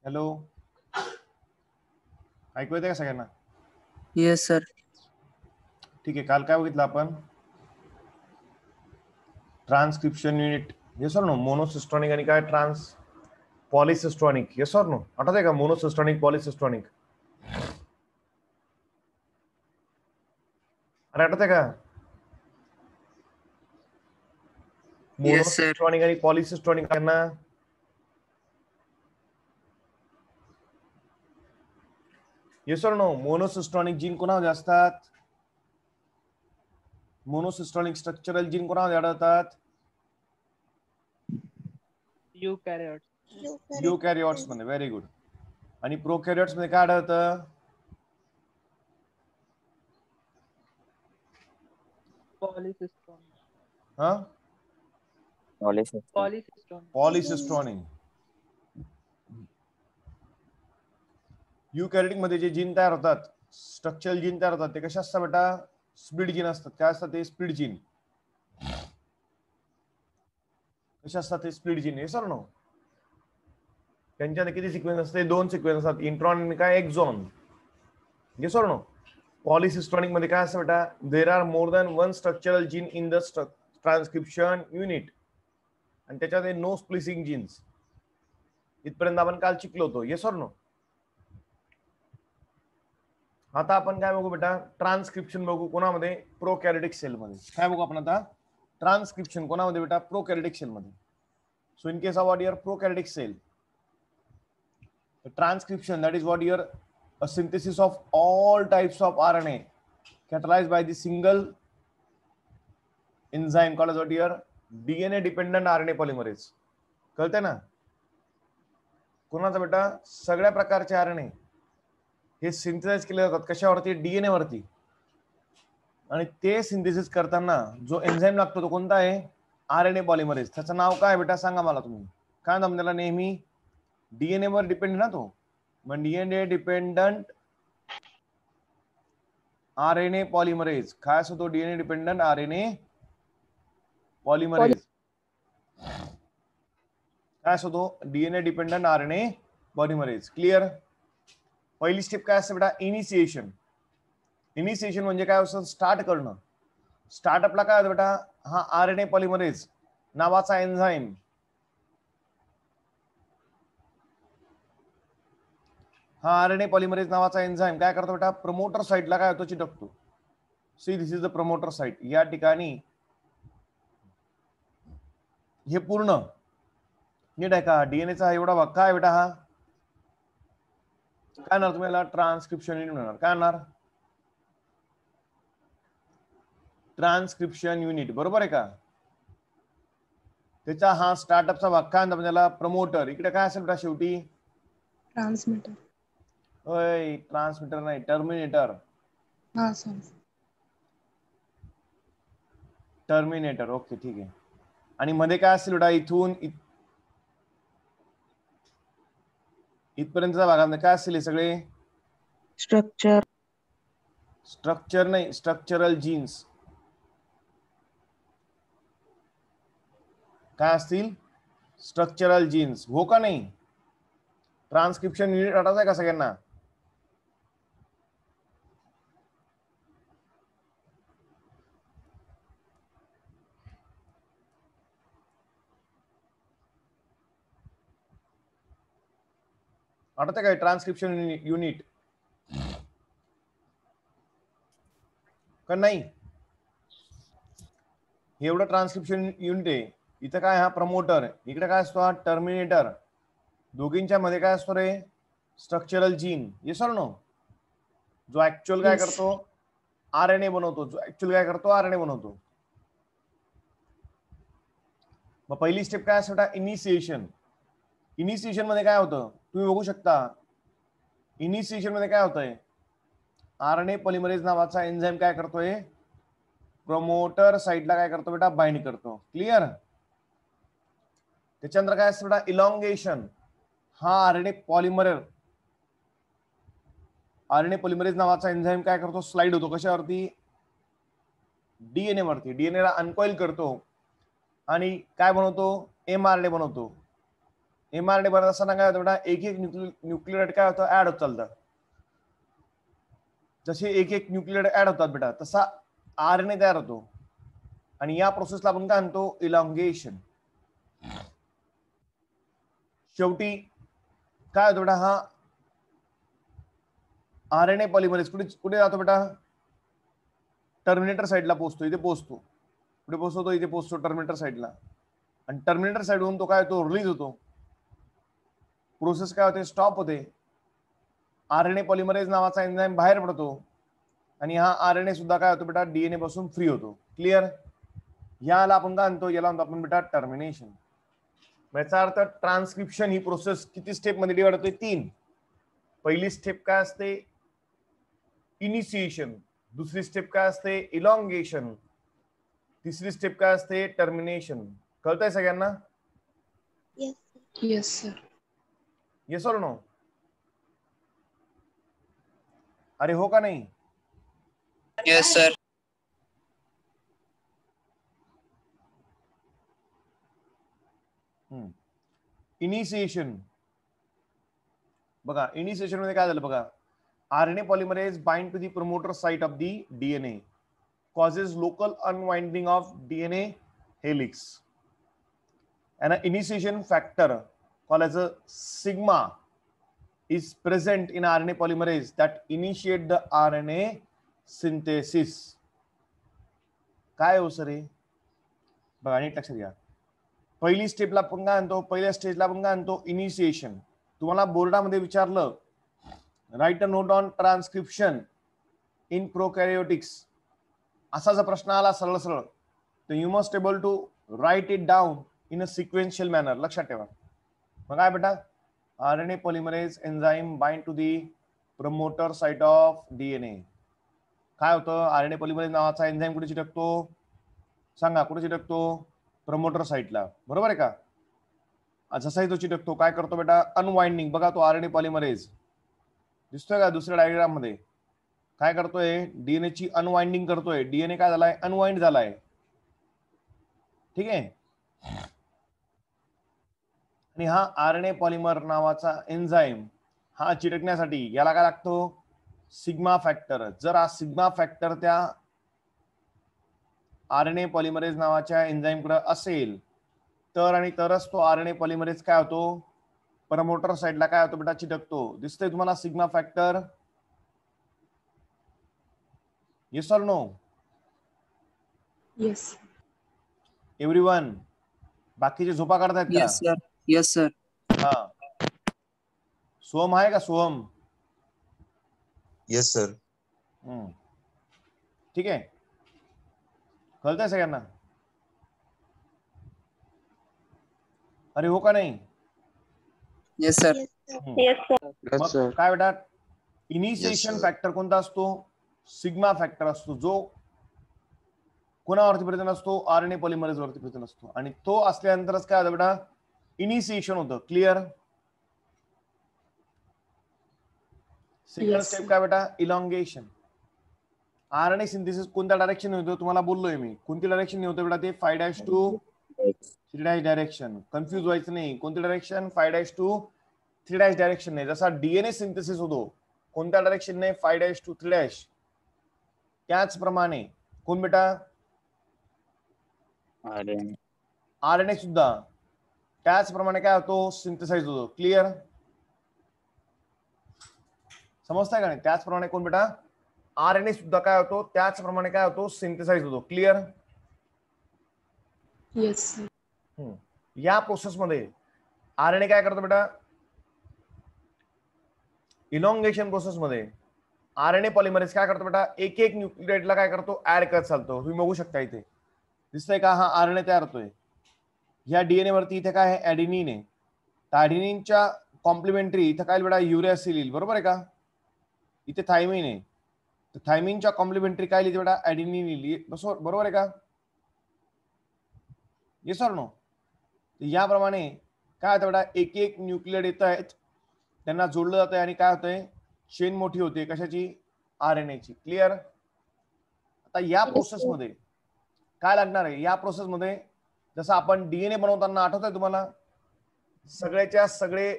Hello, ऐकू येते का सगळ्यांना? Yes sir. ठीक आहे. काल काय बघितलं आपण? Transcription unit. Yes or no? Monocistronic आणि काय ट्रान्स पॉलिसिस्टॉनिक. Yes or no? आठवत आहे का? मोनोसिस्टॉनिक, पॉलिसिस्टॉनिक. अरे आठवत आहे का? Yes sir. मोनोसिस्टॉनिक आणि पॉलिसिस्टॉनिक आहे ना? Yes or no? Monocistronic gene कोणामध्ये असतात? मोनोसिस्टॉनिक स्ट्रक्चरल जीन कोणामध्ये आढळतात? युकॅरियोट्स मध्ये. Very good. आणि प्रोकॅरियोट्स मध्ये काय आढळतं? हा, पॉलिसिस्टॉनिक. युकॅरियोटिक मध्ये जे जीन तयार होतात, स्ट्रक्चरल जीन तयार होतात, ते कशा असतात बेटा? स्पीड जीन असतात. काय असतात ते? Speed gene. कशा असतात ते? Speed gene. Yes or no? त्यांच्यामध्ये किती सिक्वेन्स असते? 2 सिक्वेन्स असतात, इंट्रॉन आणि काय exon. Yes or no? Polycistronic मध्ये काय असतं बेटा? There are more than one structural gene in the transcription unit, आणि त्याच्यामध्ये नो स्प्लिसिंग जीन्स. इथपर्यंत आपण काल शिकलो होतो. Yes or no? आता आपण काय बघू बेटा? ट्रान्सक्रिप्शन बघू. कोणामध्ये? प्रोकॅरियोटिक सेल मध्ये. काय बघू आपण आता? ट्रान्सक्रिप्शन कोणामध्ये बेटा? प्रोकॅरियोटिक सेल मध्ये. So in case of what? Your prokaryotic cell, transcription, that is what your a synthesis of all types of RNA catalyzed by the single enzyme called as what your DNA dependent RNA polymerase. कळते ना? कोणाचा बेटा? सगळ्या प्रकारचे RNA हे synthesise केले जातात. कशावरती? DNA वरती. आणि ते सिंथेसिस करताना जो एन्झाईम लागतो तो कोणता आहे? RNA polymerase. त्याचं नाव काय बेटा? सांगा मला तुम्ही. काय नाव त्याला? नेहमी डीएनए वर डिपेंड ना तो. मग डीएनए डिपेंडंट आरएनए पॉलिमरेज. काय असतो तो? DNA dependent RNA polymerase. काय असतो तो? DNA dependent RNA polymerase. Clear? पहिली स्टेप काय असते बेटा? इनिशिएशन. इनिशिएशन म्हणजे काय असतं? स्टार्ट करणं. स्टार्टअपला काय होतं बेटा? हा आरएनए पॉलिमरेज नावाचा एन्झाईम आरएनए पॉलिमरेज नावाचा एन्झाईम काय करतो बेटा? प्रमोटर साइटला काय होतो? चिटकतो. See, this is the promoter site. या ठिकाणी हे पूर्ण नीट आहे का? डीएनएचा एवढा भाग काय बेटा? हा काय होणार तुम्हाला? ट्रान्सक्रिप्शन युनिट होणार. काय होणार? Transcription unit. बरोबर आहे का? त्याचा हा स्टार्टअपचा भाग काय म्हणतात त्याला? प्रमोटर. इकडे काय असेल बेटा शेवटी? ट्रान्समीटर. होय, ट्रान्समीटर नाही, टर्मिनेटर. हा सर. टर्मिनेटर. ओके, ठीक आहे. आणि मध्ये काय असेल बेटा? इथून इथपर्यंतच्या भागामध्ये काय असतील? हे सगळे स्ट्रक्चर. स्ट्रक्चर नाही, स्ट्रक्चरल जीन्स. काय असतील? Structural genes. हो का नाही? ट्रान्सक्रिप्शन युनिट आठवत आहे का सगळ्यांना? आठवत काय ट्रान्सक्रिप्शन युनिट का नाही? एवढं ट्रान्सक्रिप्शन युनिट आहे. इथं काय? हा प्रमोटर. इकडे काय असतो? हा टर्मिनेटर. दोघींच्या मध्ये काय असतो रे? Structural gene. Yes or no? जो ऍक्च्युअल काय करतो? आरएनए बनवतो. जो ऍक्च्युअल काय करतो? आरएनए बनवतो. मग पहिली स्टेप काय असतो? इनिशिएशन. इनिशिएशन मध्ये काय होतं? तुम्ही बघू शकता. इनिशिएशन मध्ये काय होतंय? आरएनए पॉलिमरेज नावाचा एन्झाईम काय करतोय? प्रमोटर साइडला काय करतो बेटा? बाइंड करतो. क्लिअर? त्याच्यानंतर काय असतं बेटा? इलॉंगेशन. हा आरएनए पॉलिमरेज नावाचा एन्झाईम काय करतो? स्लाइड होतो. कशावरती? डीएनए वरती. डीएनए ला अनकॉइल करतो आणि काय बनवतो? एमआरएनए बनवतो. mRNA बनत असताना काय होतं बेटा, एक एक न्यूक्लियोटाइड काय होतं, ऍड होत चालतं. जसे एक एक न्यूक्लियोटाइड ऍड होतात बेटा, तसा RNA तयार होतो आणि या प्रोसेसला आपण काय म्हणतो, इलॉंगेशन. शेवटी काय होतं बेटा, हा RNA पॉलिमरेज कुठे जातो बेटा, टर्मिनेटर साईडला पोहोचतो, इथे पोहोचतो. कुठे पोहोचतो, इथे पोहोचतो टर्मिनेटर साईडला. आणि टर्मिनेटर साईडवरून तो काय होतो, रिलीज होतो. प्रोसेस काय होते, स्टॉप होते. RNA पॉलिमरेज नावाचा एन्झाइम बाहेर पडतो आणि हा RNA सुद्धा काय होतो बेटा, DNA पासून फ्री होतो. क्लिअर? याला आपण काय म्हणतो, याला म्हणतो आपण बेटा टर्मिनेशन. याचा अर्थ ट्रान्सक्रिप्शन ही प्रोसेस किती स्टेप मध्ये डिवाइड होते, 3. पहिली स्टेप काय असते, इनिशिएशन. दुसरी स्टेप काय असते, इलॉंगेशन. तिसरी स्टेप काय असते, टर्मिनेशन. कळतंय सगळ्यांना? Yes, sir. Yes or no? अरे हो का नाही? Yes, sir. इनिशिएशन बघा, इनिशिएशन मध्ये काय झालं बघा, RNA polymerase bind to the promoter site of the DNA, causes local unwinding of DNA helix, and an initiation factor called as a sigma is present in RNA polymerase that initiate the RNA synthesis. काय हो sir हे बघा, नीट लक्षात घ्या. पहिली स्टेपला आपण काय आणतो, पहिल्या स्टेजला आपण काय आणतो, इनिशिएशन. तुम्हाला बोर्डामध्ये विचारलं, write a note on transcription in prokaryotics, असा जर प्रश्न आला सरळ सरळ, तर you must able to write it down in a sequential manner. लक्षात ठेवा. मग काय बेटा, RNA polymerase enzyme bind to the promoter site of DNA. काय होतं, RNA पॉलिमरेज नावाचा एन्झाइम कुठे चिटकतो, सांगा कुठे चिटकतो, प्रमोटर साइटला. बरोबर आहे का? जसाही तो चिटकतो काय करतो बेटा, अनवाइंडिंग. बघा तो RNA पॉलिमरेज दिसतोय का दुसऱ्या डायग्राम मध्ये, काय करतोय, DNA ची अनवाइंडिंग करतोय. DNA काय झालाय, अनवाइंड झालाय. ठीक आहे. आणि हा RNA पॉलिमर नावाचा एन्झाइम हा चिटकण्यासाठी याला काय लागतो, सिग्मा फॅक्टर. जर हा सिग्मा फॅक्टर त्या RNA पॉलिमरेज नावाच्या एन्झाइम कडे असेल तर आणि तरच तो RNA पॉलिमरेज काय होतो, प्रमोटर साइडला काय होतो बेटा, चिटकतो. दिसतंय तुम्हाला sigma factor? Yes or no? Yes. Everyone. बाकीचे झोपा काढतायत का? Yes, sir. Yes, sir. हा. सोहम आहे का, सोहम? Yes sir. ठीक आहे. कळतंय सगळ्यांना? अरे हो का नाही? Yes, sir. मग काय बेटा, Yes, इनिशिएशन sir. फॅक्टर कोणता असतो, सिग्मा फॅक्टर असतो, जो कोणावरती प्रेझेंट असतो, RNA पॉलिमरेज वरती प्रेझेंट असतो. आणि तो असल्यानंतरच काय होतं बेटा, इनिशिएशन होतं. Clear? Second Yes, step sir. काय बेटा, इलॉंगेशन. RNA सिंथेसिस कोणत्या डायरेक्शन होतो तुम्हाला बोललोय मी. कोणती डायरेक्शन होतं बेटा, ते 5' to 3' डायरेक्शन. कन्फ्युज व्हायचं नाही. कोणती डायरेक्शन, 5' to 3' डायरेक्शन नाही. जसा DNA सिंथेसिस होतो कोणत्या डायरेक्शन नाही, 5' to 3'. त्याचप्रमाणे कोण बेटा, RNA सुद्धा त्याचप्रमाणे काय होतो, सिंथेसाइज होतो. क्लिअर? समजताय का नाही? त्याचप्रमाणे कोण बेटा, RNA सुद्धा काय होतो, त्याचप्रमाणे काय होतो, सिंथेसाइज होतो. क्लिअर? Yes, sir. या प्रोसेसमध्ये RNA काय करतो बेटा, इलॉंगेशन प्रोसेसमध्ये RNA पॉलिमरेज काय करतो बेटा, एक एक न्यूक्लियोटाइडला काय करतो, ऍड करत चालतो. तुम्ही बघू शकता इथे दिसतंय का, हा RNA तयार होतोय. या DNA वरती इथे काय आहे, ऍडिनिन आहे. ऍडिनिनच्या कॉम्प्लिमेंटरी इथे काय बेटा, युरॅसिल येईल. बरोबर आहे का? इथे थायमिन आहे, तर थायमिनच्या कॉम्प्लिमेंटरी काय लिहिते बेटा, ऍडिनिन लिहिली. बरोबर आहे का? Yes or no? याप्रमाणे काय होतं बेटा, एक एक न्यूक्लियोटाइड येत आहेत, त्यांना जोडलं जात आहे आणि काय होतंय, चेन मोठी होते. कशाची, RNA ची. क्लिअर? आता या प्रोसेसमध्ये काय लागणार आहे, या प्रोसेसमध्ये जसं आपण DNA बनवताना आठवत आहे तुम्हाला, सगळ्याच्या सगळे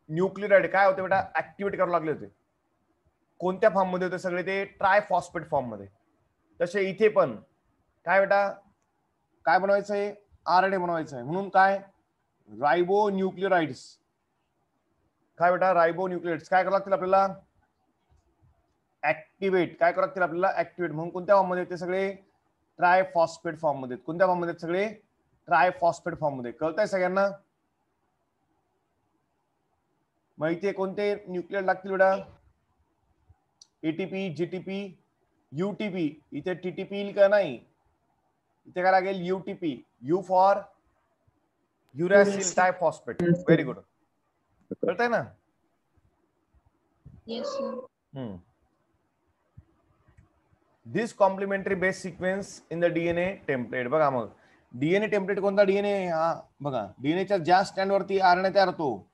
न्यूक्लियोटाइड काय होते बेटा, ऍक्टिव्हेट करायला लागले होते. कोणत्या फॉर्म मध्ये होते सगळे ते, ट्रायफॉस्फेट फॉर्म मध्ये. तसे इथे पण काय बेटा, काय बनवायचंय, आरएनए बनवायचं आहे. म्हणून काय, रायबो न्यूक्लियोटाइड्स. काय बेटा, रायबो न्यूक्लियोटाइड्स काय करावं लागतील आपल्याला, ऍक्टिव्हेट. काय करावं लागतील आपल्याला, ऍक्टिव्हेट. म्हणून कोणत्या फॉर्म मध्ये ते सगळे, ट्रायफॉस्फेट फॉर्म मध्ये. कोणत्या फॉर्म मध्ये सगळे, ट्रायफॉस्फेट फॉर्म मध्ये. कळतंय सगळ्यांना. मग इथे कोणते न्यूक्लियर लागतील बेटा, एटीपी, जीटीपी, यूटीपी. इथे टीटीपी येईल का, नाही. इथे काय लागेल, UTP. U for uracil triphosphate. Very good. कळतंय ना. Yes, sir. This complementary base sequence in the DNA template. बघा मग डीएनए टेम्पलेट कोणता, डीएनए हा बघा, डीएनएच्या ज्या स्टँड वरती आरएनए तयार होतो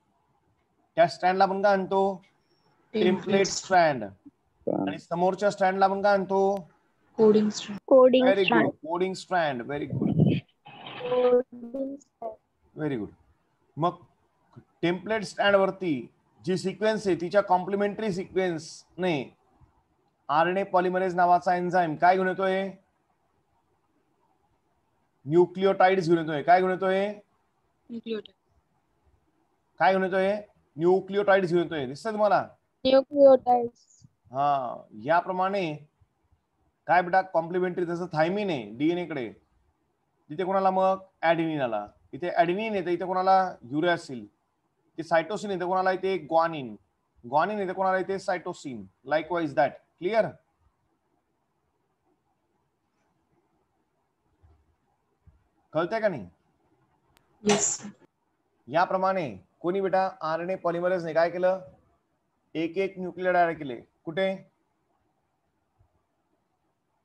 त्या स्टँडला आपण काय आणतो, टेम्पलेट स्ट्रँड. आणि समोरच्या स्टँडला आपण काय आणतो, Coding strand. Very good, coding strand. Very good, very good. मग टेम्पलेट स्टँड वरती जी सिक्वेन्स आहे तिच्या कॉम्प्लिमेंटरी सिक्वेन्स ने आरएनए पॉलिमरेज नावाचा एन्झाइम काय घेऊन येतोय, न्यूक्लियोटाइड्स घेऊन येतोय. काय घेऊन येतोय, Nucleotide. काय घेऊन येतोय, न्यूक्लियोटाइड्स घेऊन येतोय. दिसतंय तुम्हाला. Nucleotides. हा, याप्रमाणे काय बेटा, कॉम्प्लिमेंटरी. जसं थायमिन आहे डीएनए कडे, तिथे कोणाला मग ऍडेनिन आला. इथे ऍडेनिन येते, इथे कोणाला युरॅसिल. ते सायटोसिन येते कोणाला, इथे ग्वानिन. ग्वानिन येते कोणाला, इथे सायटोसिन. Likewise that. क्लिअर. कळतंय का नाही. Yes, sir. याप्रमाणे कोणी बेटा आरएनए पॉलिमरेजने काय केलं, एक एक न्यूक्लियोटाइड ऍड केले. कुठे,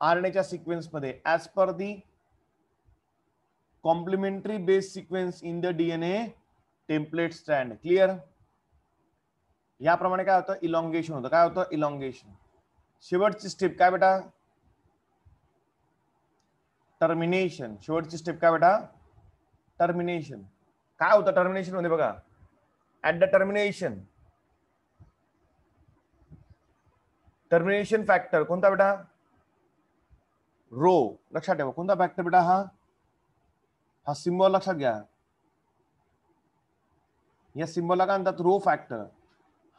आरएनएच्या सिक्वेन्स मध्ये, as per the complementary base sequence in the DNA template strand. Clear. याप्रमाणे काय होतं, इलॉंगेशन होतं. काय होतं, इलॉंगेशन. शेवटची स्टेप काय बेटा, टर्मिनेशन. शेवटची स्टेप काय बेटा, टर्मिनेशन. काय होतं टर्मिनेशन मध्ये बघा, at the termination, termination factor कोणता बेटा, रो. लक्षात ठेवा कोणता फॅक्टर बेटा, हा सिम्बॉल लक्षात घ्या. या सिम्बॉलला काय म्हणतात, रो फॅक्टर.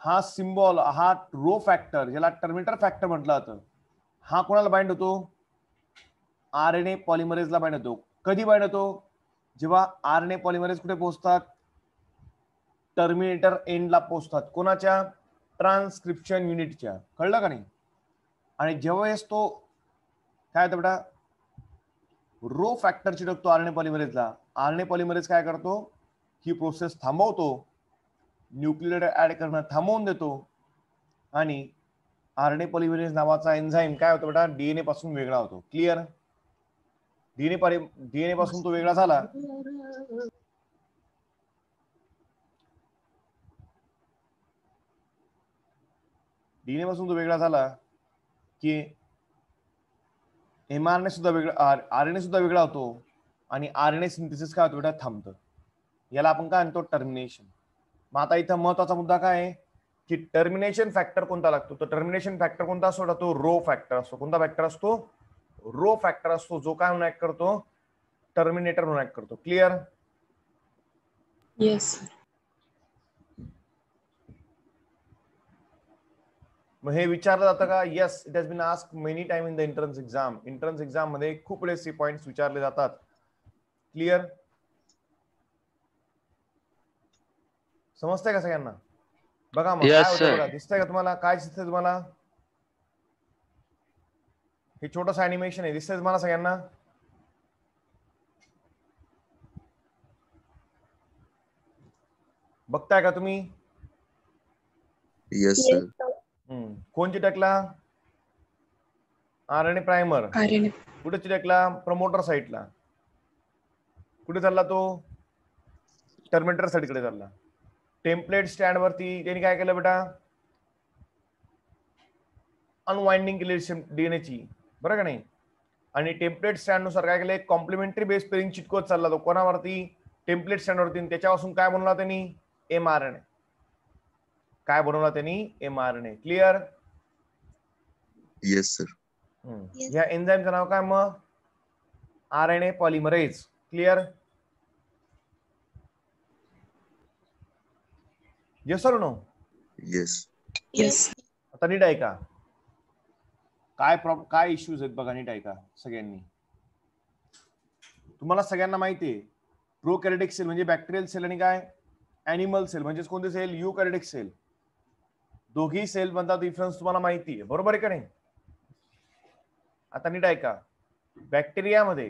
हा सिम्बॉल, हा रो फॅक्टर ज्याला टर्मिनेटर फॅक्टर म्हटलं जातं, हा कोणाला बाइंड होतो, आरएनए पॉलिमरेजला बाइंड होतो. कधी बाइंड होतो, जेव्हा आरएनए पॉलिमरेज कुठे पोहोचतात, टर्मिनेटर एंडला पोहोचतात. कोणाच्या, ट्रान्सक्रिप्शन युनिटच्या. कळलं का नाही. आणि जेव्हा तो काय होतं बेटा, रो फॅक्टर चिटकतो आरएनए पॉलिमरेजला. आरएनए पॉलिमरेज काय करतो, ही प्रोसेस थांबवतो, न्यूक्लियोटाइड ऍड करणं थांबवून देतो. आणि आरएनए पॉलिमरेज नावाचा एन्झाइम काय होतो बेटा, डीएनए पासून वेगळा होतो. क्लिअर. डीएनए पासून तो वेगळा झाला, डीएनए पासून तो वेगळा झाला की एमआरएनए सुद्धा वेगळा, आरएनए सुद्धा वेगळा होतो. आणि आरएनए सिंथेसिस काय होतं बेटा, थांबतं. याला आपण काय म्हणतो, टर्मिनेशन. मग आता इथं महत्वाचा मुद्दा काय आहे की टर्मिनेशन फॅक्टर कोणता लागतो. तर टर्मिनेशन फॅक्टर कोणता असतो, तो रो फॅक्टर असतो. कोणता फॅक्टर असतो, रो फॅक्टर असतो, जो काय म्हणून ऍक्ट करतो, टर्मिनेटर म्हणून ऍक्ट करतो. क्लिअर. Yes, sir. मग हे विचारलं जातं का, yes, it has been asked many time in the entrance exam. Entrance exam मध्ये खूप वेळेस हे पॉइंट्स विचारले जातात. क्लिअर. समजतंय का सगळ्यांना. बघा मग काय होतं बघा, दिसतंय का तुम्हाला, काय दिसतंय तुम्हाला, हे छोटस अॅनिमेशन आहे, दिसतंय तुम्हाला सगळ्यांना. बघताय का तुम्ही. Yes sir. कोण चिटकला, आरएनए प्रायमर. RNA. कुठे चिटकला, प्रमोटर साईडला. कुठे चालला तो, टर्मिनेटर साईडकडे चालला. टेम्पलेट स्टँड वरती त्यांनी काय केलं बेटा, अनवाइंडिंग केली डीएनएची, बरं का नाही. आणि टेम्पलेट स्टँड नुसार काय केलं, कॉम्प्लिमेंटरी बेस पेरिंग चिटकवत चालला तो कोणावरती, टेम्पलेट स्टँडवरती, त्याच्यापासून काय बनवला त्यांनी, mRNA. काय बनवला त्यांनी, mRNA. क्लिअर? Yes sir. या एन्झाईमचं नाव काय मग, RNA पॉलिमरेज. क्लिअर? येस और नो? येस. Yes. आता नीट ऐका, काय इश्यूज आहेत बघा, नीट ऐका सगळ्यांनी. तुम्हाला सगळ्यांना माहिती आहे प्रोकॅरियोटिक सेल म्हणजे बॅक्टेरियल सेल आणि काय ऍनिमल सेल म्हणजे कोणते सेल, युकॅरियोटिक सेल. दोघी सेल मधला डिफरन्स तुम्हाला माहिती आहे, बरोबर आहे का नाही? आता नीट ऐका, बॅक्टेरियामध्ये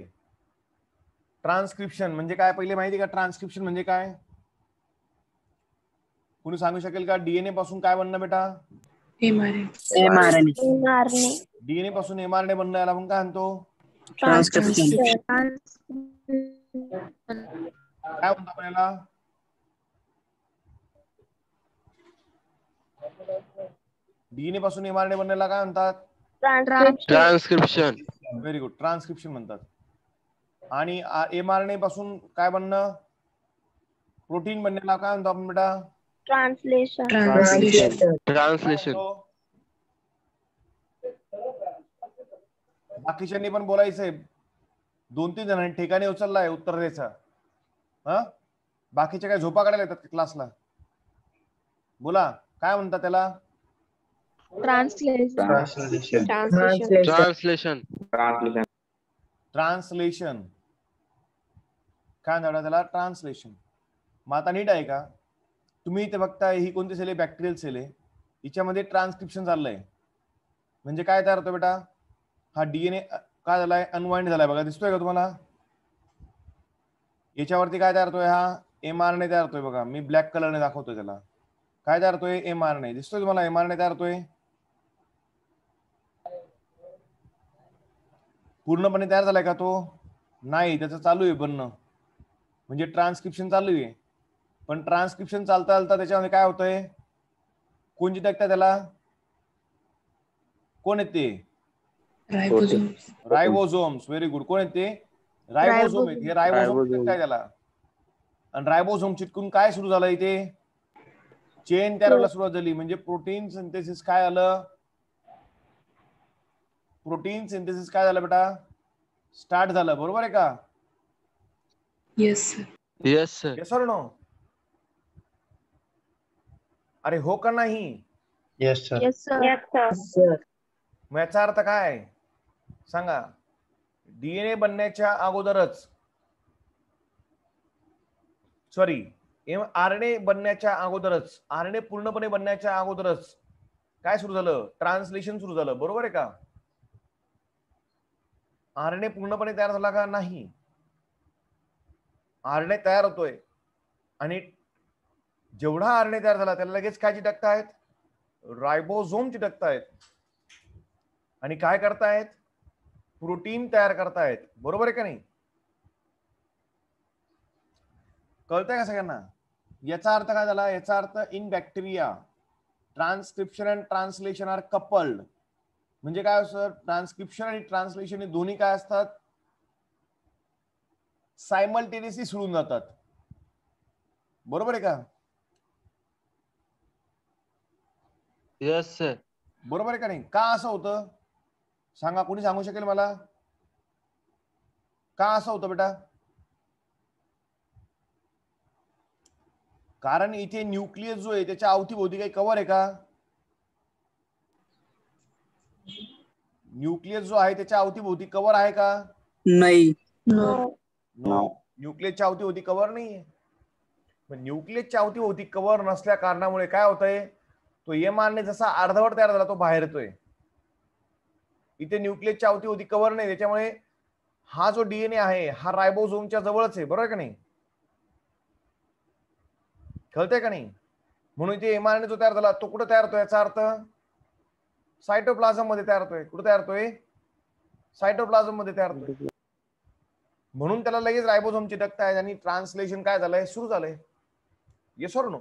ट्रान्सक्रिप्शन म्हणजे काय पहिले माहिती का? ट्रान्सक्रिप्शन म्हणजे काय, कोणी सांगू शकेल का? डीएनए पासून काय बनणं बेटा, mRNA. डीएनए पासून mRNA बनणं, याला आपण काय म्हणतो, Transcription. काय म्हणतो आपण याला, डीएनए पासून mRNA बनण्याला काय म्हणतात, ट्रान्सक्रिप्शन. व्हेरी गुड, ट्रान्सक्रिप्शन म्हणतात. आणि mRNA पासून काय बनणं, प्रोटीन बनण्याला काय म्हणतो आपण बेटा, ट्रान्सलेशन. बाकीच्यांनी पण बोलायचंय, 2-3 जणांनी ठिकाणी उचललाय उत्तर द्यायचा. हा, बाकीचे काय झोपा काढायला येतात क्लासला? बोला, काय म्हणतात त्याला, ट्रान्सलेशन. ट्रान्सलेशन. काय म्हणतात त्याला, ट्रान्सलेशन. मग आता नीट आहे का, तुम्ही इथे बघताय ही कोणती सेल आहे, बॅक्टेरियल सेल आहे. हिच्यामध्ये ट्रान्सक्रिप्शन चाललंय म्हणजे काय तयार होतं बेटा, हा डीएनए काय झालाय, अनवाइंड झालाय बघा, दिसतोय का तुम्हाला? याच्यावरती काय तयार होतोय, हा mRNA तयार होतोय बघा, मी ब्लॅक कलरने दाखवतोय त्याला. काय तयार होतोय, mRNA. दिसतोय तुम्हाला mRNA तयार होतोय? पूर्णपणे तयार झालाय का तो? नाही, त्याचं चालू आहे बनणं, म्हणजे ट्रान्सक्रिप्शन चालू आहे. पण ट्रान्सक्रिप्शन चालता चालता त्याच्यामध्ये काय होतंय, कोण चिटकतं त्याला, कोण येते, रायबोझोम्स. व्हेरी गुड, कोण येते, रायबोझोम आहेत. हे रायबोझोम चिटकताय त्याला, आणि रायबोझोम चिटकून काय सुरू झालं, इथे चेन तयार व्हायला सुरुवात झाली. म्हणजे प्रोटीन सिंथेसिस काय आलं, प्रोटीन सिंथेसिस काय झालं बेटा, स्टार्ट झालं. बरोबर आहे का? Yes, sir. Yes sir. Yes और नो? अरे हो का नाही? Yes, sir. मग याचा अर्थ काय सांगा, डीएनए बनण्याच्या अगोदरच, सॉरी आरएनए बनण्याच्या अगोदरच, आरएनए पूर्णपणे बनण्याच्या अगोदरच काय सुरू झालं, ट्रान्सलेशन सुरू झालं. बरोबर आहे का? आरएनए पूर्णपणे तयार झाला का नाही, आरएनए तयार होतोय, आणि जेवढा आरएनए तयार झाला त्याला लगेच काय चिटकतायत, रायबोझोम चिटकतायत, आणि काय करतायत, प्रोटीन तयार करतायत. बरोबर आहे का नाही? कळतंय का सगळ्यांना? याचा अर्थ काय झाला, याचा अर्थ in bacteria transcription and translation are coupled. म्हणजे काय असतं, ट्रान्सक्रिप्शन आणि ट्रान्सलेशन हे दोन्ही काय असतात, सायमल्टेनियसली सुरू जातात. बरोबर आहे का? Yes sir. बरोबर आहे का नाही? का असं होतं सांगा, कोणी सांगू शकेल मला, का असं होतं बेटा? कारण इथे न्यूक्लियस जो आहे त्याच्या अवतीभोवती काही कव्हर आहे का? न्यूक्लियस जो आहे त्याच्या अवतीभोवती कव्हर आहे का? नाही. No. नो. न्यूक्लियसच्या अवतीभोवती कव्हर नाहीये. पण न्यूक्लियसच्या अवतीभोवती कव्हर नसल्या कारणामुळे काय होतंय, तो mRNA जसा अर्धवट तयार झाला तो बाहेर येतोय. इथे न्यूक्लियसच्या अवतीभोवती कव्हर नाही, त्याच्यामुळे हा जो डीएनए आहे हा रायबोझोमच्या जवळच आहे. बरोबर का नाही? कळतंय का नाही? म्हणून इथे mRNA जो तयार झाला तो कुठे तयार होतोय, याचा अर्थ सायटोप्लाझम मध्ये तयार होतोय. कुठे तयार होतोय, सायटोप्लाझम मध्ये तयार होतोय. म्हणून त्याला लगेच रायबोझोम चिटकताय आणि ट्रान्सलेशन काय झालंय, सुरू झालंय. येस और नो?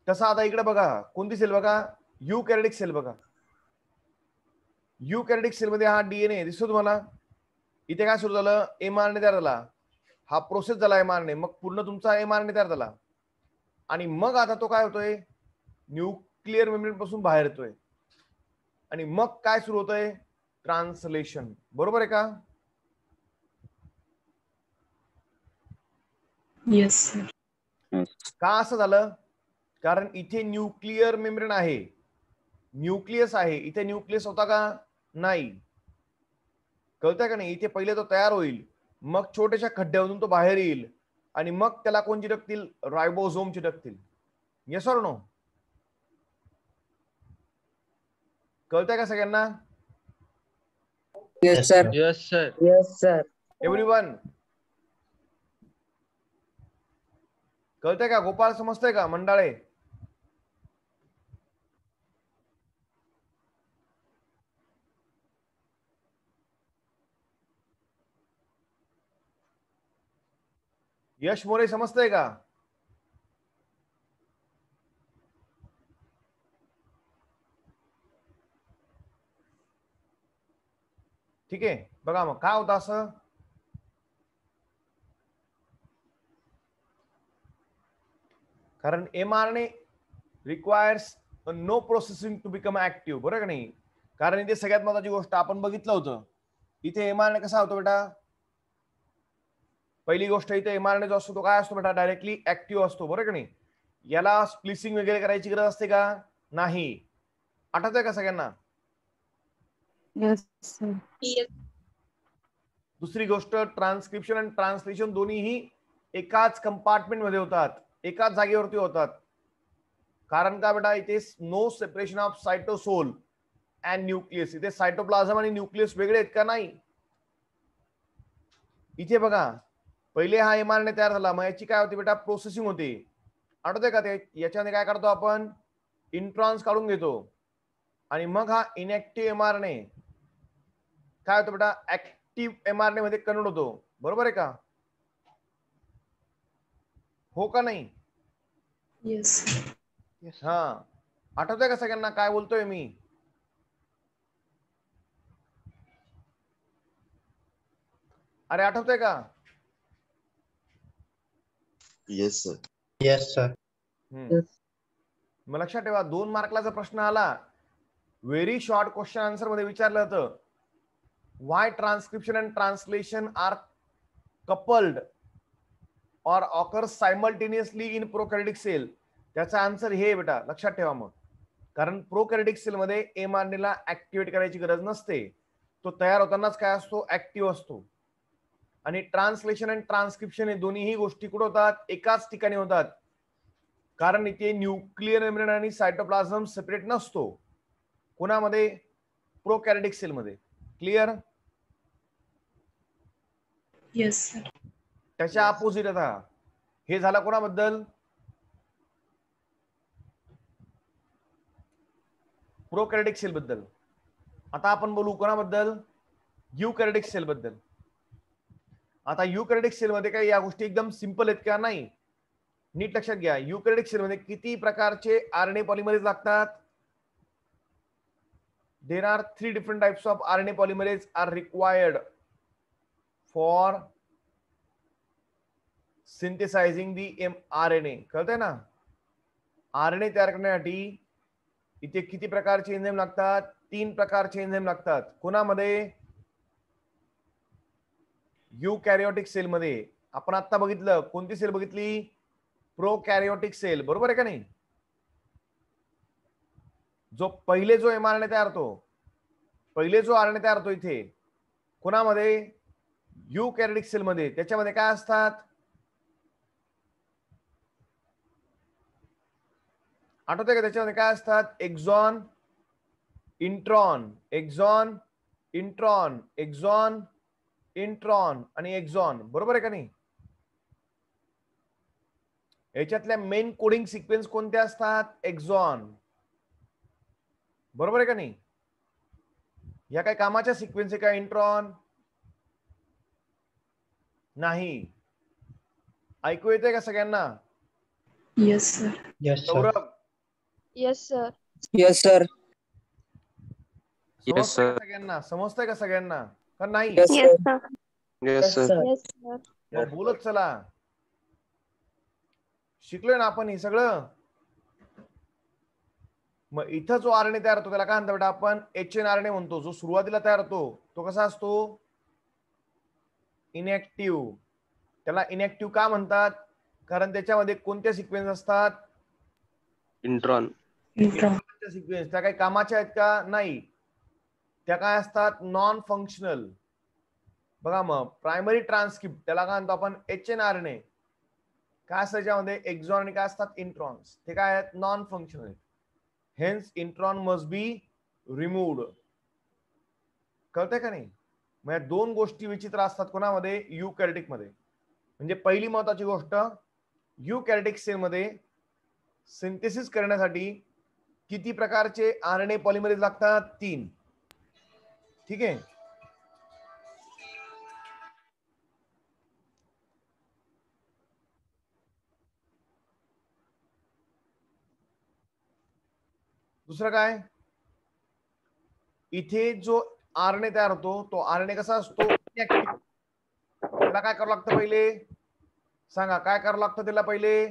तसं आता इकडे बघा, कोणती सेल बघा, युकॅरियोटिक सेल बघा. युकॅरियोटिक सेल मध्ये हा डीएनए दिसतो तुम्हाला. इथे काय सुरू झालं, mRNA तयार झाला. हा प्रोसेस झाला mRNA, मग पूर्ण तुमचा mRNA तयार झाला आणि मग आता तो काय होतोय, न्यूक्लिअर मेम्ब्रेन पासून बाहेर येतोय आणि मग काय सुरू होतंय, ट्रान्सलेशन. बरोबर आहे का? Yes, sir. का असं झालं? कारण इथे न्यूक्लिअर मेम्ब्रेन आहे, न्यूक्लियस आहे. इथे न्यूक्लियस होता का? नाही. कळतंय का नाही? इथे पहिले तो तयार होईल, मग छोट्याशा खड्ड्यामधून तो बाहेर येईल आणि मग त्याला कोण चिटकतील, रायबोझोम चिटकतील. Yes or no? कळतंय का सगळ्यांना? Yes, sir. Yes, sir. Yes, sir. Everyone कळतंय का? गोपाळ समजतंय का? मंडाळे यश मोरे समजतंय का? ठीक आहे. बघा मग काय होतं असं, कारण mRNA requires no processing to become active. बरोबर का नाही? कारण इथे सगळ्यात महत्वाची गोष्ट आपण बघितलं होतं, इथे mRNA कसा होतो बेटा, पहिली गोष्ट इथे mRNA जो असतो तो काय असतो बेटा, डायरेक्टली ऍक्टिव्ह असतो. बरोबर का नाही? याला स्प्लिसिंग वगैरे करायची गरज असते का? नाही. आठवतंय का सगळ्यांना? Yes, sir. दुसरी गोष्ट, ट्रान्सक्रिप्शन आणि ट्रान्सलेशन दोन्हीही एकाच कंपार्टमेंट मध्ये होतात, एकाच जागेवरती होतात. कारण का बेटा, इथे no separation of cytosol and nucleus. इथे सायटोप्लाझम आणि न्यूक्लियस वेगळे आहेत का? नाही. इथे बघा, पहिले हा mRNA तयार झाला, मग याची काय होती बेटा, प्रोसेसिंग होती. आठवतंय का? ते याच्यामध्ये काय करतो आपण, इंट्रॉन्स काढून घेतो आणि मग हा इनॅक्टिव्ह mRNA काय होतो बेटा, ऍक्टिव्ह mRNA मध्ये कन्वर्ट होतो. बरोबर आहे का? हो का नाही? Yes, sir. हा, आठवतंय का सगळ्यांना काय बोलतोय मी? अरे आठवतंय का? Yes, sir. Yes, sir. मग लक्षात ठेवा, 2 मार्कला जर प्रश्न आला, व्हेरी शॉर्ट क्वेश्चन आन्सर मध्ये विचारलं होतं, why transcription and translation are coupled or occurs simultaneously in prokaryotic cell. त्याचा आन्सर हे बेटा, लक्षात ठेवा. मग कारण प्रोकॅरियोटिक सेल मध्ये mRNA ला ऍक्टिव्हेट करायची गरज नसते, तो तयार होतानाच काय असतो, ऍक्टिव्ह असतो. आणि ट्रान्सलेशन आणि ट्रान्सक्रिप्शन हे दोन्हीही गोष्टी कुठे होतात, एकाच ठिकाणी होतात. कारण इथे न्यूक्लिअर मेम्ब्रेन आणि सायटोप्लाझम सेपरेट नसतो. कोणामध्ये? प्रोकॅरियोटिक सेल मध्ये. क्लिअर? Yes, sir. त्याच्या अपोजिट आता हे झालं कोणाबद्दल, प्रोकॅरियोटिक सेल बद्दल. आता आपण बोलू कोणाबद्दल, युकॅरियोटिक सेल बद्दल. आता युकॅरियोटिक सेल मध्ये काय या गोष्टी एकदम सिंपल आहेत का? नाही. नीट लक्षात घ्या, युकॅरियोटिक सेल मध्ये किती प्रकारचे आरएनए पॉलिमरेज लागतात? There are 3 different types of RNA polymerase are required for synthesizing the mRNA. कळतंय ना? आरएनए तयार करण्यासाठी इथे किती प्रकारचे एन्झाइम लागतात? 3 प्रकारचे एन्झाइम लागतात. कोणामध्ये? युकॅरियोटिक सेल मध्ये. आपण आता बघितलं, कोणती सेल बघितली? प्रोकॅरियोटिक सेल. बरोबर आहे का नाही? जो पहिले जो mRNA तयार होतो, पहिले जो RNA तयार होतो इथे कोणामध्ये? युकॅरियोटिक सेल मध्ये. त्याच्यामध्ये काय असतात? आठवतंय का त्याच्यामध्ये काय असतात? एक्झॉन, इंट्रॉन, एक्झॉन, इंट्रॉन, एक्झॉन, इंट्रॉन आणि एक्झॉन. बरोबर आहे का नाही? याच्यातल्या मेन कोडिंग सिक्वेन्स कोणत्या असतात? एक्झॉन. बरोबर आहे का नाही? या काय कामाच्या सिक्वेन्स आहे का इंट्रॉन? नाही. ऐकू येते का सगळ्यांना? Yes, sir. Yes, sir. Saurabh Yes, sir. Yes, sir. Yes, समजतंय sir. का सगळ्यांना? समजतंय का सगळ्यांना का नाही? Yes, Yes, sir. sir. Yes, sir. Yes, sir. मग बोलत चला. शिकलोय ना आपण हे सगळं. मग इथं जो आरएनए तयार होतो त्याला काय म्हणतो बेटा आपण एचएनआरएनए म्हणतो. जो सुरुवातीला तयार होतो तो कसा असतो? इनएक्टिव्ह. त्याला इनएक्टिव्ह का म्हणतात? कारण त्याच्यामध्ये कोणते सिक्वेन्स असतात? इंट्रॉन. सिक्वेन्स. त्या काही कामाच्या आहेत का? नाही. त्या काय असतात? Non functional. बघा मग प्रायमरी ट्रान्सक्रिप्ट त्याला काय म्हणतो आपण एचएनआरएनए. काय असतं त्याच्यामध्ये? एक्झॉन आणि काय असतात? इंट्रॉन्स. ते काय आहेत? Non functional. Hence intron must be removed. कळतंय का नाही? मग या दोन गोष्टी विचित्र असतात कोणामध्ये? युकॅरियोटिक मध्ये. म्हणजे पहिली महत्वाची गोष्ट, युकॅरियोटिक सेल मध्ये सिंथेसिस करण्यासाठी किती प्रकारचे आरएनए पॉलिमरेज लागतात? 3. ठीक आहे. दुसरं काय? इथे जो आरएनए तयार होतो तो आरएनए कसा असतो? त्याला काय करावं लागतं पहिले? सांगा काय करावं लागतं त्याला पहिले?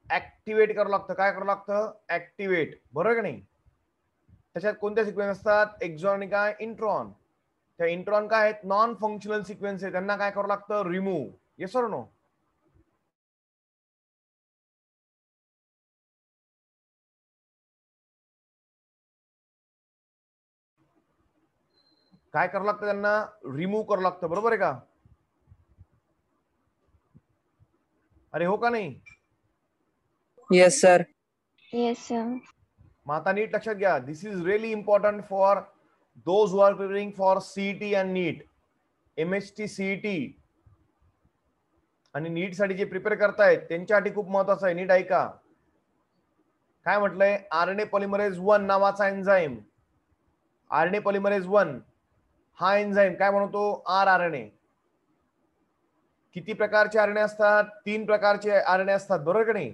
ऍक्टिव्हेट करावं लागतं. काय करावं लागतं? ऍक्टिव्हेट. बरोबर का नाही? त्याच्यात कोणत्या सिक्वेन्स असतात? एक्झॉन आणि काय? इंट्रॉन. त्या इंट्रॉन काय आहेत? नॉन फंक्शनल सिक्वेन्स आहे. त्यांना काय करावं लागतं? रिमूव्ह. Yes or no? काय करावं लागतं? त्यांना रिमूव्ह करावं लागतं. बरोबर आहे का? अरे हो का नाही? Yes, sir. Yes, sir. मग आता नीट लक्षात घ्या. This is really important for those who are preparing for CET and NEET. MST CET आणि नीट साठी जे प्रिपेअर करतायत त्यांच्यासाठी खूप महत्वाचं आहे. नीट ऐका. काय म्हटलंय? आरएनए पॉलिमरेज 1 नावाचा एन्झाईम. आरएनए पॉलिमरेज 1 हा एन्झाईम काय म्हणतो? आरआरएनए. किती प्रकारचे आरएनए असतात? 3 प्रकारचे आरएनए असतात. बरोबर का नाही?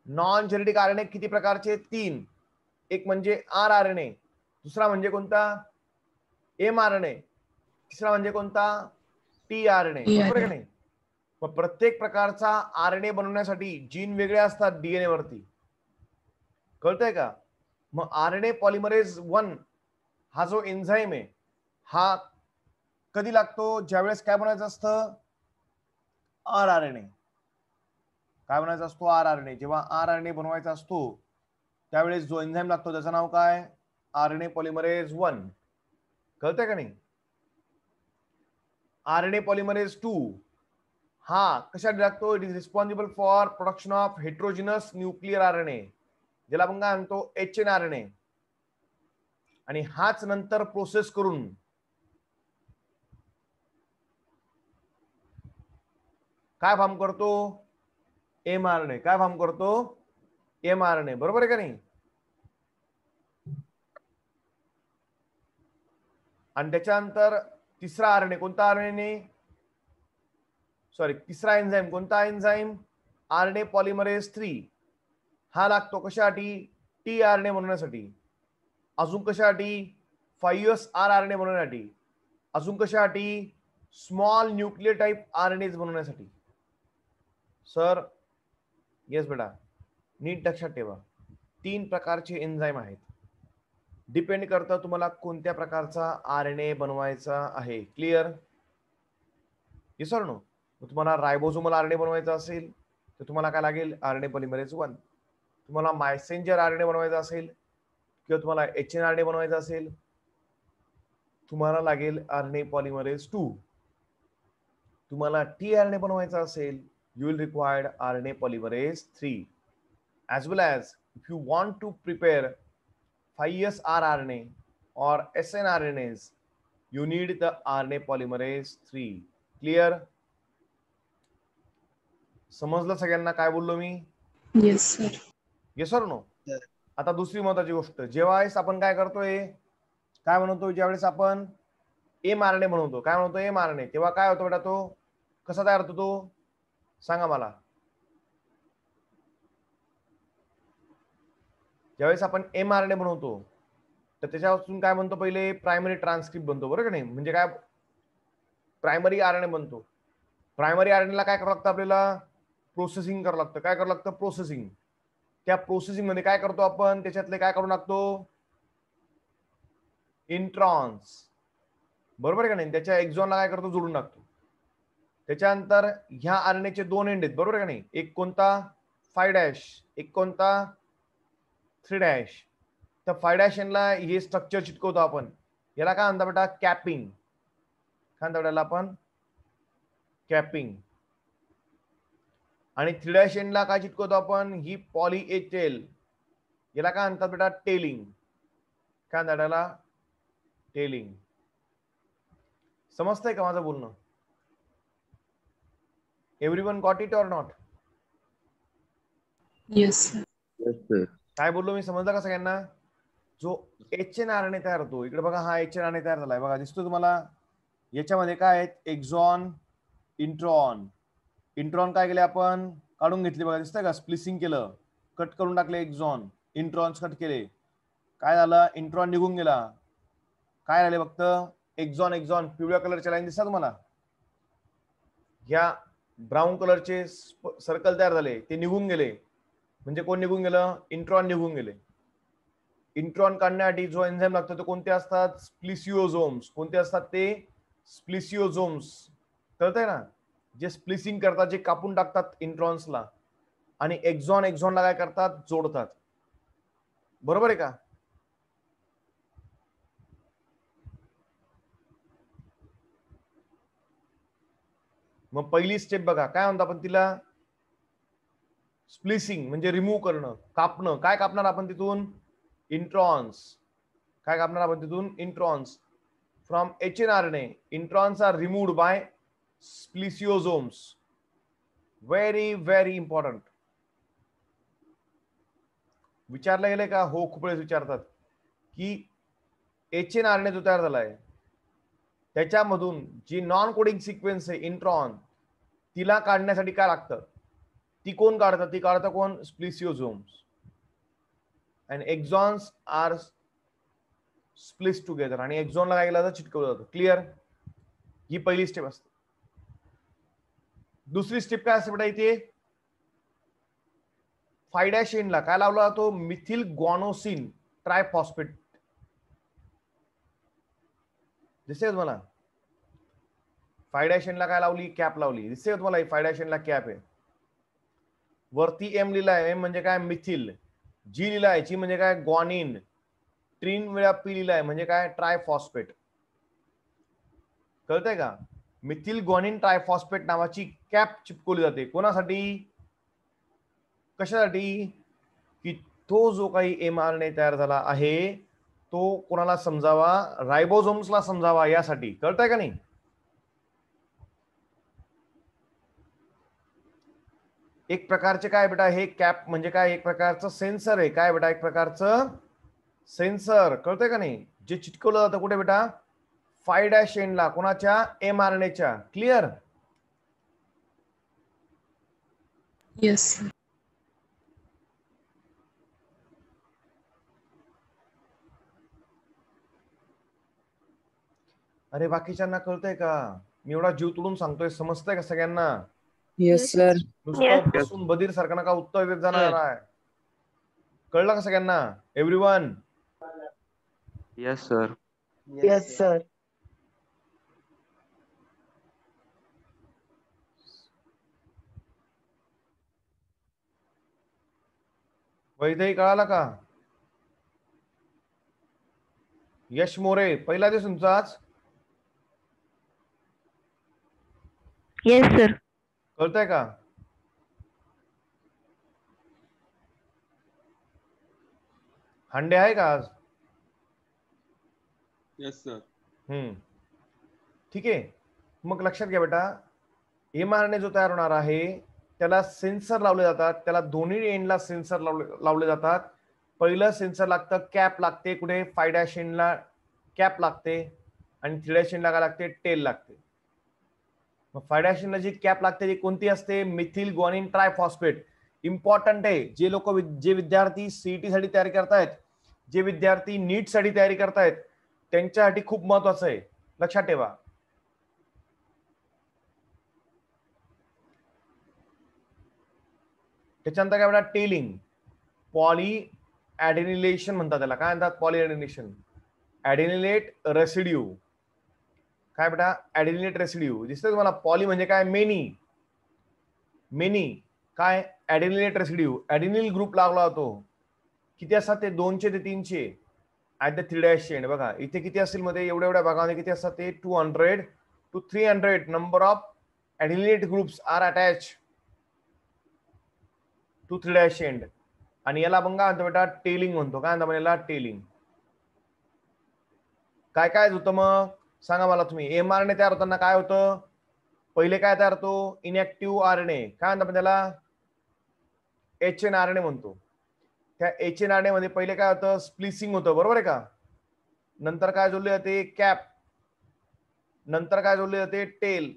नॉन जेनेटिक आरएनए किती प्रकारचे? 3. एक म्हणजे आरआरएनए, दुसरा म्हणजे कोणता? एमआरएनए, तिसरा म्हणजे कोणता? टीआरएनए. बरोबर का नाही? मग प्रत्येक प्रकारचा आरएनए बनवण्यासाठी जीन वेगळे असतात डीएनए वरती. कळतंय का? मग आरएनए पॉलिमरेज 1 हा जो एन्झाईम आहे हा कधी लागतो? ज्यावेळेस काय बनायचं असतं? आरआरएनए. काय बनायचा असतो? आरआरएनए. जेव्हा आरआरएनए बनवायचा असतो त्यावेळेस जो एन्झाईम लागतो त्याचं नाव काय? RNA polymerase 1. कळतंय का नाही? आरएनए पॉलिमरेज 2 हा कशासाठी लागतो? It is responsible for production of heterogeneous nuclear RNA, ज्याला आपण काय म्हणतो? एचएनआरएनए. आणि हाच नंतर प्रोसेस करून काय फॉर्म करतो? एमआरएनए. काय फॉर्म करतो? एमआरएनए. बरोबर आहे का नाही? आणि त्याच्यानंतर तिसरा आरएनए कोणता? आरएनए तिसरा एन्झाईम कोणता? एन्झाईम आरएनए पॉलिमरेज 3 हा लागतो कशासाठी? टीआरएनए बनवण्यासाठी. अजून कशासाठी? 5S आरआरएनए बनवण्यासाठी. अजून कशासाठी? स्मॉल न्यूक्लियर टाइप आरएनए बनवण्यासाठी. सर येस बेटा, नीट लक्षात ठेवा. 3 प्रकारचे एन्झाईम आहेत. डिपेंड करतं तुम्हाला कोणत्या प्रकारचा आरएनए बनवायचा आहे. क्लिअर? Yes or no? तुम्हाला रायबोझोमल आरएनए बनवायचा असेल तर तुम्हाला काय लागेल? RNA polymerase 1. तुम्हाला मेसेंजर आरएनए बनवायचा असेल किंवा तुम्हाला एचएनआरएनए बनवायचा असेल तुम्हाला लागेल आरएनए पॉलिमरेज 2. तुम्हाला टीआरएनए बनवायचा असेल you will require RNA polymerase 3. As well as if you want to prepare 5S rRNA or snRNAs, you need the RNA polymerase 3. Clear? समजलं सगळ्यांना काय बोललो मी? Yes, sir. Yes or no? आता दुसरी महत्वाची गोष्ट, जेव्हावेळेस आपण काय करतोय, काय म्हणतो, ज्यावेळेस आपण एमआरएनए बनवतो, काय म्हणतो? एमआरएनए. तेव्हा काय होतो बेटा? तो कसा तयार होतो? तो सांगा मला. ज्यावेळेस आपण एमआरएनए बनवतो तर त्याच्यापासून काय बनतो? पहिले प्रायमरी ट्रान्सक्रिप्ट बनतो. बरोबर का नाही? म्हणजे काय? प्रायमरी आरएनए बनतो. प्रायमरी आरएनएला काय करावं लागतं आपल्याला? प्रोसेसिंग करावं लागतं. काय करावं लागतं? प्रोसेसिंग. त्या प्रोसेसिंग मध्ये काय करतो आपण? त्याच्यातले काय करून टाकतो? इंट्रॉन्स. बरोबर आहे का नाही? त्याच्या एक्झॉनला काय करतो? जोडून टाकतो. त्याच्यानंतर ह्या आरएनएचे दोन एंड आहेत, बरोबर आहे का नाही? एक कोणता? 5' एक कोणता? 3'. तर 5' एंडला हे स्ट्रक्चर चिटकवतो आपण. याला काय म्हणतात बेटा? कॅपिंग. काय म्हणतात बेटा आपण? कॅपिंग. आणि 3' एंडला काय चिटकवतो आपण? ही पॉली ए टेल. याला काय म्हणतात बेटा? टेलिंग. काय म्हणतात याला? टेलिंग. समजतंय का माझं बोलणं? Everyone got it or not? Yes, sir. Yes, sir. काय बोललो मी? समजलं का सगळ्यांना? जो HNRNA तयार होतो, इकडे बघा, हा HNRNA तयार झालाय बघा, दिसतो तुम्हाला? याच्यामध्ये काय आहेत? एक्झॉन, इंट्रॉन. इंट्रॉन काय केले आपण? काढून घेतले बघा, दिसतंय का? स्प्लिसिंग केलं, कट करून टाकले एक्झॉन, इंट्रॉन्स कट केले. काय झालं? इंट्रॉन निघून गेला. काय राहिले फक्त? एक्झॉन. एक्झॉन पिवळ्या कलरच्या लाईन दिसतात तुम्हाला? ह्या ब्राऊन कलरचे सर्कल तयार झाले, ते निघून गेले. म्हणजे कोण निघून गेलं? इंट्रॉन निघून गेले. इंट्रॉन काढण्यासाठी जो एन्झाईम लागतो तो कोणते असतात? स्प्लिसिओझोम्स. कोणते असतात ते? स्प्लिसिओझोम्स. कळतंय ना? जे स्प्लिसिंग करतात, जे कापून टाकतात इंट्रॉन्सला, आणि एक्झॉनला काय करतात? जोडतात. बरोबर आहे का? मग पहिली स्टेप बघा, काय म्हणतो आपण तिला? स्प्लिसिंग म्हणजे रिमूव्ह करणं, कापणं. काय कापणार आपण तिथून? इंट्रॉन्स. काय कापणार आपण तिथून? Introns. From HNRNA, introns are removed by spliceosomes. Very very important. विचारलं गेलंय का? हो, खूप वेळेस विचारतात की HNRNA जो तयार झालाय त्याच्यामधून जी नॉन कोडिंग सिक्वेन्स आहे इंट्रॉन, तिला काढण्यासाठी काय लागतं? ती कोण काढतं? ती काढतं कोण? Spliceosomes. And exons are splice together. आणि एक्झॉनला काय केलं जातं? चिटकवलं जातं. क्लिअर? ही पहिली स्टेप असते. दुसरी स्टेप काय असते बेटा इथे? 5' एंडला काय लावला जातो? Methyl guanosine triphosphate. दिसते तुम्हाला? 5' एंडला काय लावली? कॅप लावली. दिसते तुम्हाला? 5' एंडला कॅप आहे. वरती एम लिहिलाय. एम म्हणजे काय? मिथिल. जी लिहिलाय, जी म्हणजे काय? ग्वानिन. ट्रीन वेळा पी लिहिलाय म्हणजे काय? ट्रायफॉस्फेट. कळतंय का? मिथिल ग्वानिन ट्रायफॉस्फेट नावाची कॅप चिपकवली जाते. कोणासाठी? कशासाठी? की तो जो काही mRNA तयार झाला आहे तो कोणाला समजावा? रायबोझोम्सला समजावा, यासाठी. कळतंय का नाही? एक प्रकारचे काय बेटा, हे कॅप म्हणजे काय? एक प्रकारचं सेन्सर आहे. काय बेटा? एक प्रकारचं सेन्सर. कळतंय का नाही? जे चिटकवलं जातं कुठे बेटा? 5' एंडला. कोणाच्या? mRNAच्या. क्लिअर? Yes, sir. अरे बाकीच्यांना कळतंय का? मी एवढा जीव तोडून सांगतोय, समजतंय का सगळ्यांना? Yes, sir. नुसतं बसून बधीर सारखं नका उत्तर देत जाणार आहे. कळलं का सगळ्यांना? Everyone? Yes, sir. Yes, sir. वैद्यही कळाला का? यश मोरे, पहिला दिवस तुमचा आज? Yes, sir. कळतंय का? हांडे आहे का आज? Yes, sir. ठीक आहे. मग लक्षात घ्या बेटा, mRNA जो तयार होणार आहे त्याला सेन्सर लावले जातात. त्याला दोन्ही एंडला सेन्सर लावले जातात. पहिलं सेन्सर लागतं, कॅप लागते. कुठे? 5' एंडला कॅप लागते आणि 3' एंडला काय लागते? टेल लागते. मग 5' एंडला जी कॅप लागते ती कोणती असते? Methyl guanine triphosphate. इम्पॉर्टंट आहे. जे विद्यार्थी सीईटी साठी तयारी करतायत, जे विद्यार्थी नीट साठी तयारी करतायत, त्यांच्यासाठी खूप महत्वाचं आहे. लक्षात ठेवा. त्याच्यानंतर काय म्हणतात टेलिंग, पॉली ऍडेनिलेशन म्हणतात त्याला. काय म्हणतात पॉली ऍडेनिलेशन? ऍडेनिलेट रेसिड्यू. काय बेटा ऍडेनिलेट रेसिड्यू दिसतंय तुम्हाला? पॉली म्हणजे काय? मेनी. मेनी काय? ऍडेनिलेट रेसिड्यू. ऍडेनिल ग्रुप लागला होतो. किती असतात ते? 200 ते 300 ऍट द 3' एंड. बघा इथे किती असतील मध्ये एवढ्या भागामध्ये किती असतात ते? 200 to 300 number of adenylate groups are attach to 3' end. आणि याला आपण काय म्हणतो बेटा? टेलिंग म्हणतो. काय म्हणतो याला? टेलिंग. काय काय होतं मग सांगा मला तुम्ही? mRNA तयार होताना काय होतं? पहिले काय तयार होतो? Inactive RNA. काय म्हणतात त्याला? HNRNA म्हणतो. त्या HNRNA मध्ये पहिले काय होतं? स्प्लिसिंग होतं, बरोबर आहे का? नंतर काय जोडले जाते? कॅप. नंतर काय जोडले जाते? टेल.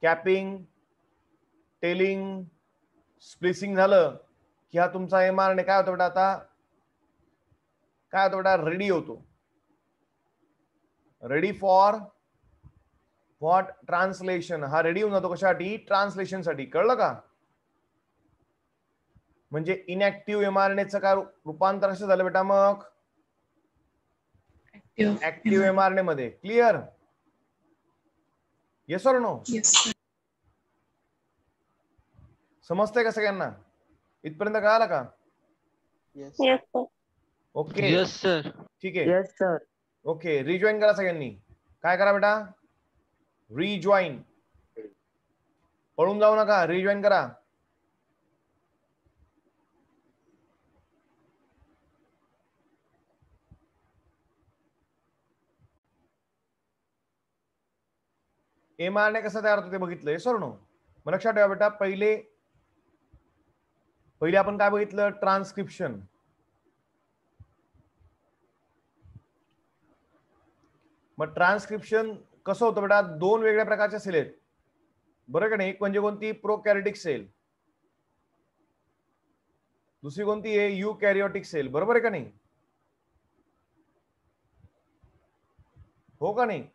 कॅपिंग, टेलिंग, स्प्लिसिंग झालं की हा तुमचा mRNA काय होतो बेटा? आता काय होतो बेटा? रेडी होतो. Ready for what? ट्रान्सलेशन. हा रेडी होऊन जातो कशासाठी? ट्रान्सलेशन साठी. कळलं का? म्हणजे इनॅक्टिव्ह mRNA काय रूपांतर कसं झालं बेटा मग? ऍक्टिव्ह mRNA मध्ये. Clear? Yes or no? Yes, sir. समजतंय का सगळ्यांना? इथपर्यंत कळालं का? Yes, sir. Okay Yes, sir. ठीक आहे. Yes, sir. ओके रिजॉईन करा सगळ्यांनी. काय करा बेटा? रिजॉईन. पळून जाऊ नका, रिजॉईन करा. mRNA कसं तयार होतं ते बघितलंय सर नो? मग लक्षात ठेवा बेटा, पहिले आपण काय बघितलं? ट्रान्सक्रिप्शन. मग ट्रान्सक्रिप्शन कसं होतं बेटा? 2 वेगळ्या प्रकारच्या सेल आहेत, बरं का नाही? एक म्हणजे कोणती? प्रोकॅरियोटिक सेल. दुसरी कोणती आहे? युकॅरियोटिक सेल. बरोबर आहे का नाही? हो का नाही?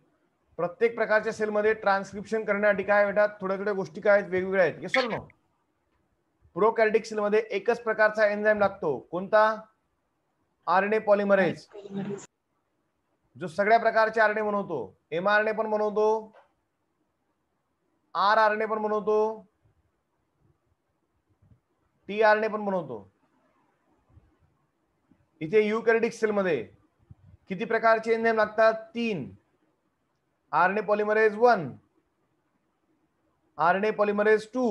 प्रत्येक प्रकारच्या सेलमध्ये ट्रान्सक्रिप्शन करण्यासाठी काय बेटा थोड्या थोड्या गोष्टी काय आहेत? वेगवेगळ्या आहेत. Yes or no? प्रोकॅरियोटिक सेलमध्ये एकच प्रकारचा एन्झाईम लागतो. कोणता? RNA पॉलिमरेज, जो सगळ्या प्रकारचे RNA बनवतो. mRNA पण बनवतो, rRNA पण बनवतो, tRNA पण बनवतो. इथे युकॅरियोटिक सेलमध्ये किती प्रकारचे एन्झाईम लागतात? 3. RNA पॉलिमरेज 1, RNA पॉलिमरेज 2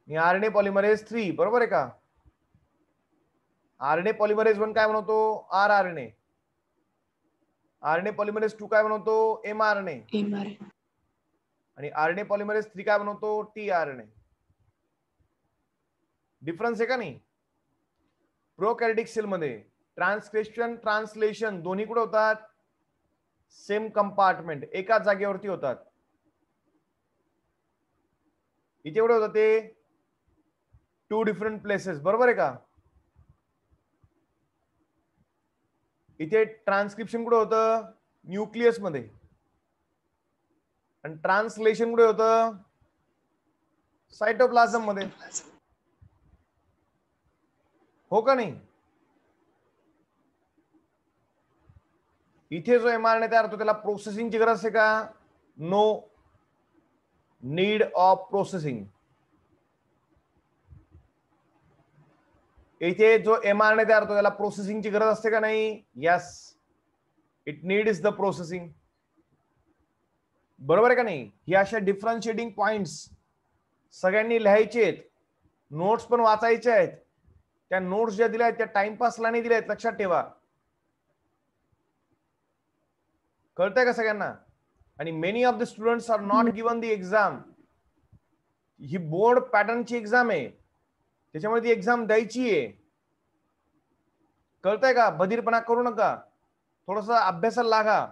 आणि RNA पॉलिमरेज 3. बरोबर आहे का? RNA पॉलिमरेज 1 काय बनवतो? rRNA. RNA पॉलिमरेज 2 काय बनवतो? mRNA. आणि RNA पॉलिमरेज 3 काय बनवतो? tRNA. डिफरन्स आहे का नाही? प्रोकॅरियोटिक सेल मध्ये ट्रान्सक्रिप्शन, ट्रान्सलेशन दोन्ही कुठे होतात? सेम कंपार्टमेंट, एकाच जागेवरती होतात. इथे कुठे होतं ते? 2 डिफरंट प्लेसेस. बरोबर आहे का? इथे ट्रान्सक्रिप्शन कुठे होतं? न्यूक्लियस मध्ये. आणि ट्रान्सलेशन कुठे होतं? सायटोप्लाझम मध्ये. हो का नाही? इथे जो mRNA तयार होतो त्याला प्रोसेसिंगची गरज आहे का? No need of processing. इथे जो mRNA तयार होतो त्याला प्रोसेसिंगची गरज असते का नाही? Yes, it needs the processing. बरोबर आहे का नाही? ही अशा डिफरन्शिएटिंग पॉइंट्स सगळ्यांनी लिहायचे आहेत, नोट्स पण वाचायचे आहेत. त्या नोट्स ज्या दिल्या आहेत त्या टाइमपासला नाही दिल्या आहेत, लक्षात ठेवा. कळतंय का सगळ्यांना? आणि many of the students are not given the exam. ही बोर्ड पॅटर्नची एक्झाम आहे, त्याच्यामुळे ती एक्झाम द्यायची आहे. कळतंय का? बधीरपणा करू नका, थोडस अभ्यासाला लागा.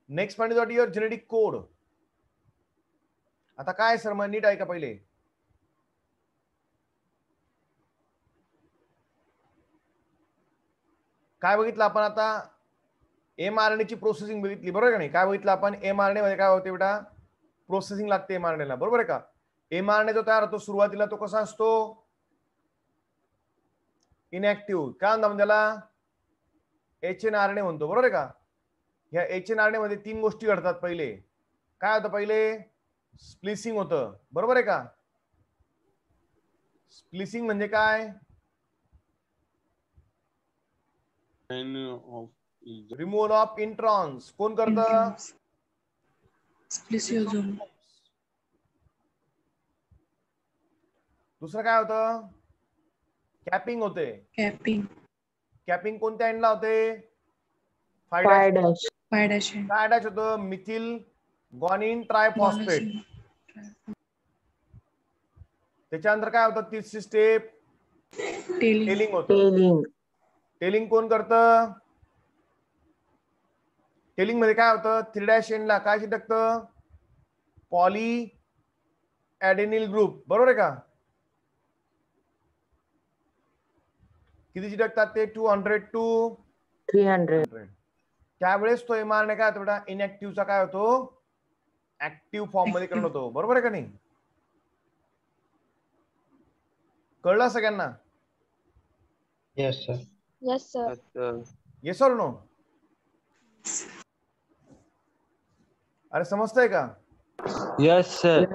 Next point is what your genetic code. आता काय सर, मग नीट ऐका पहिले. काय बघितलं आपण आता? mRNA ची प्रोसेसिंग बघितली, बरोबर का नाही? काय बघितलं आपण? mRNA मध्ये काय होते बेटा? प्रोसेसिंग लागते mRNA ला, बरोबर आहे का? mRNA जो तयार होतो सुरुवातीला तो कसा असतो? इनॅक्टिव्ह. काय म्हणतो आपण त्याला? HNRNA म्हणतो, बरोबर आहे का? या HNRNA मध्ये 3 गोष्टी घडतात. पहिले काय होतं? पहिले स्प्लिसिंग होतं, बरोबर आहे का? स्प्लिसिंग म्हणजे काय? Removal of introns. कोण करतं? Introns. Spliceosome. दुसरं काय होतं? कॅपिंग होते. Capping. कॅपिंग कोणत्या एंडला होते? 5' 5' Pi dash end. काय अटॅच होतं? Methyl guanine triphosphate. Guanosine. त्याच्यानंतर काय होतं? तिसरी स्टेप Tailing. टेलिंग होतं. टेलिंग टेलिंग कोण करतं? टेलिंग मध्ये काय होतं? 3' एंडला काय चिटकतं? पॉली ऍडेनिल ग्रुप, बरोबर आहे का? किती चिटकतात ते? 200 to 300. त्यावेळेस तो mRNA काय होतो बेटा? इनॅक्टिव्हचा काय होतो? ऍक्टिव्ह फॉर्म मध्ये कन्वर्ट होतो, बरोबर आहे का नाही? कळलं सगळ्यांना? Yes, sir. Yes, sir. Yes, sir. Yes or no? अरे समजतंय का? Yes, sir.